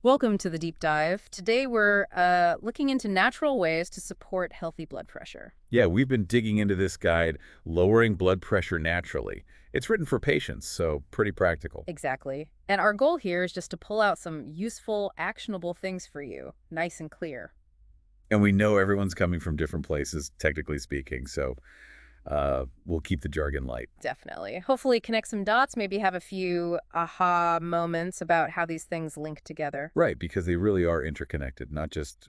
Welcome to the deep dive. Today we're looking into natural ways to support healthy blood pressure. Yeah, we've been digging into this guide, Lowering Blood Pressure Naturally. It's written for patients, so pretty practical. Exactly. And our goal here is just to pull out some useful, actionable things for you, nice and clear. And we know everyone's coming from different places, technically speaking, so we'll keep the jargon light. Definitely. Hopefully connect some dots, maybe have a few aha moments about how these things link together. Right, because they really are interconnected, not just,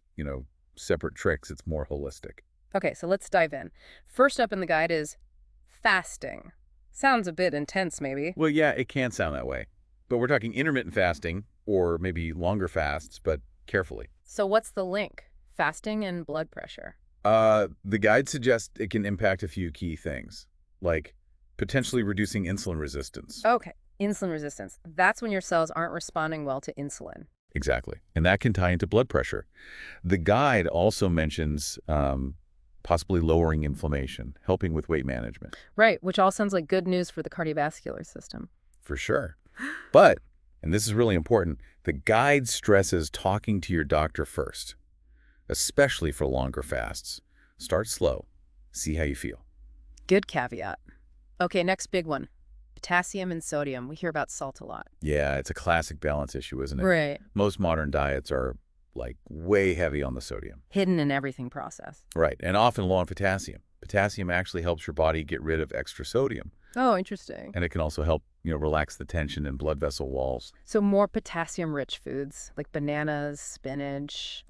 separate tricks. It's more holistic. Okay, so let's dive in. First up in the guide is fasting. Sounds a bit intense, maybe. Well, yeah, it can sound that way. But we're talking intermittent fasting or maybe longer fasts, but carefully. So what's the link? Fasting and blood pressure. The guide suggests it can impact a few key things, like potentially reducing insulin resistance. Okay, insulin resistance. That's when your cells aren't responding well to insulin. Exactly. And that can tie into blood pressure. The guide also mentions possibly lowering inflammation, helping with weight management. Right, which all sounds like good news for the cardiovascular system. For sure. But, and this is really important, the guide stresses talking to your doctor first, especially for longer fasts. Start slow. See how you feel. Good caveat. Okay, next big one. Potassium and sodium. We hear about salt a lot. Yeah, it's a classic balance issue, isn't it? Right. Most modern diets are like way heavy on the sodium. Hidden in everything process. Right, and often low on potassium. Potassium actually helps your body get rid of extra sodium, Oh, interesting. and it can also help, relax the tension in blood vessel walls. So more potassium-rich foods like bananas, spinach.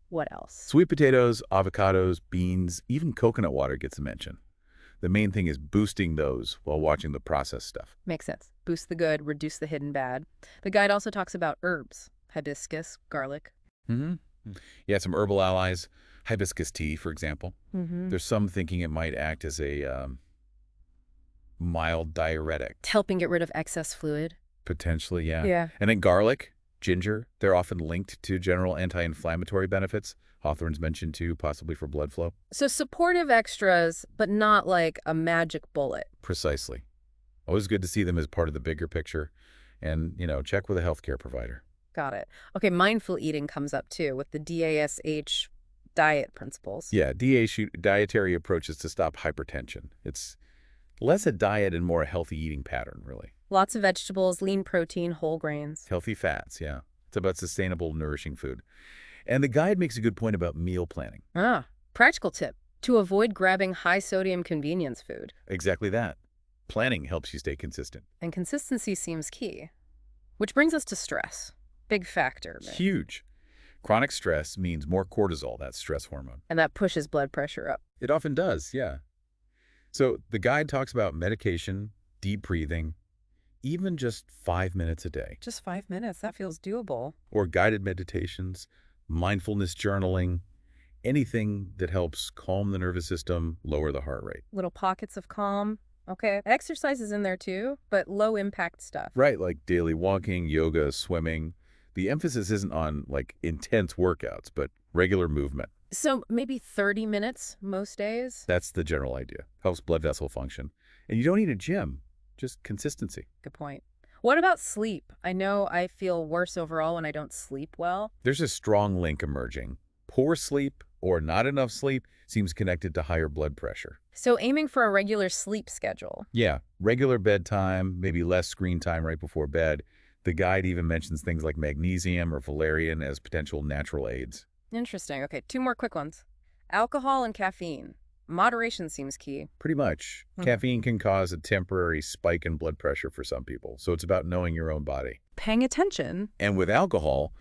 What else? Sweet potatoes, avocados, beans, even coconut water gets a mention. The main thing is boosting those while watching the processed stuff. Makes sense. Boost the good, reduce the hidden bad. The guide also talks about herbs, hibiscus, garlic. hmm Yeah, some herbal allies, hibiscus tea, for example. Mm-hmm. There's some thinking it might act as a mild diuretic. Helping get rid of excess fluid. Potentially, yeah. Yeah. And then garlic, ginger, they're often linked to general anti-inflammatory benefits. Hawthorne's mentioned too, possibly for blood flow. So supportive extras, but not like a magic bullet. Precisely. Always good to see them as part of the bigger picture. And, check with a healthcare provider. Got it. Okay, mindful eating comes up too with the DASH diet principles. Yeah, dietary approaches to stop hypertension. It's less a diet and more a healthy eating pattern, really. Lots of vegetables, lean protein, whole grains. Healthy fats, yeah. It's about sustainable, nourishing food. And the guide makes a good point about meal planning. Practical tip to avoid grabbing high sodium convenience food. Exactly that. Planning helps you stay consistent. And consistency seems key. Which brings us to stress. Big factor. Huge. Chronic stress means more cortisol, that stress hormone. And that pushes blood pressure up. It often does, yeah. So the guide talks about medication, deep breathing, even just 5 minutes a day, Just 5 minutes, that feels doable. or guided meditations, mindfulness journaling, anything that helps calm the nervous system, lower the heart rate. Little pockets of calm. Okay, exercise is in there too, but low impact stuff. Right, like daily walking, yoga, swimming. The emphasis isn't on like intense workouts, but regular movement. So maybe 30 minutes most days? That's the general idea. Helps blood vessel function. And you don't need a gym, just consistency. Good point. What about sleep? I know I feel worse overall when I don't sleep well. There's a strong link emerging. Poor sleep or not enough sleep seems connected to higher blood pressure. So aiming for a regular sleep schedule. Yeah, regular bedtime, maybe less screen time right before bed. The guide even mentions things like magnesium or valerian as potential natural aids. Interesting. Okay, two more quick ones. Alcohol and caffeine. Moderation seems key. Pretty much. Caffeine can cause a temporary spike in blood pressure for some people, so it's about knowing your own body. Paying attention. And with alcohol,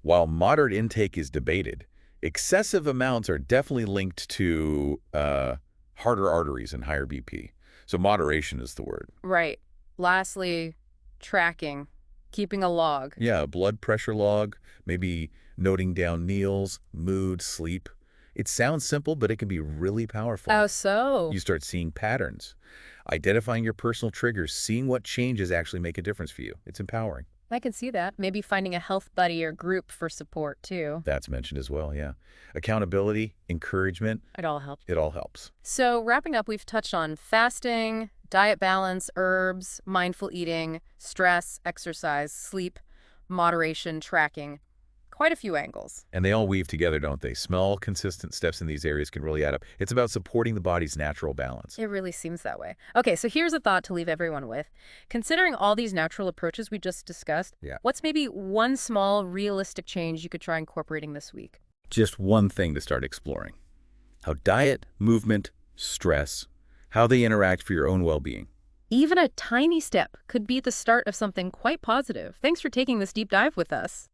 while moderate intake is debated, excessive amounts are definitely linked to harder arteries and higher BP. So moderation is the word. Right. Lastly, tracking. Keeping a log. Yeah, a blood pressure log, maybe noting down meals, mood, sleep. It sounds simple, but it can be really powerful. Oh, so? You start seeing patterns, identifying your personal triggers, seeing what changes actually make a difference for you. It's empowering. I can see that. Maybe finding a health buddy or group for support, too. That's mentioned as well, yeah. Accountability, encouragement, It all helps. it all helps. So wrapping up, we've touched on fasting, diet balance, herbs, mindful eating, stress, exercise, sleep, moderation, tracking. Quite a few angles. And they all weave together, don't they? Small, consistent steps in these areas can really add up. It's about supporting the body's natural balance. It really seems that way. Okay, so here's a thought to leave everyone with. Considering all these natural approaches we just discussed, Yeah. what's maybe one small, realistic change you could try incorporating this week? Just one thing to start exploring. How diet, movement, stress, how they interact for your own well-being. Even a tiny step could be the start of something quite positive. Thanks for taking this deep dive with us.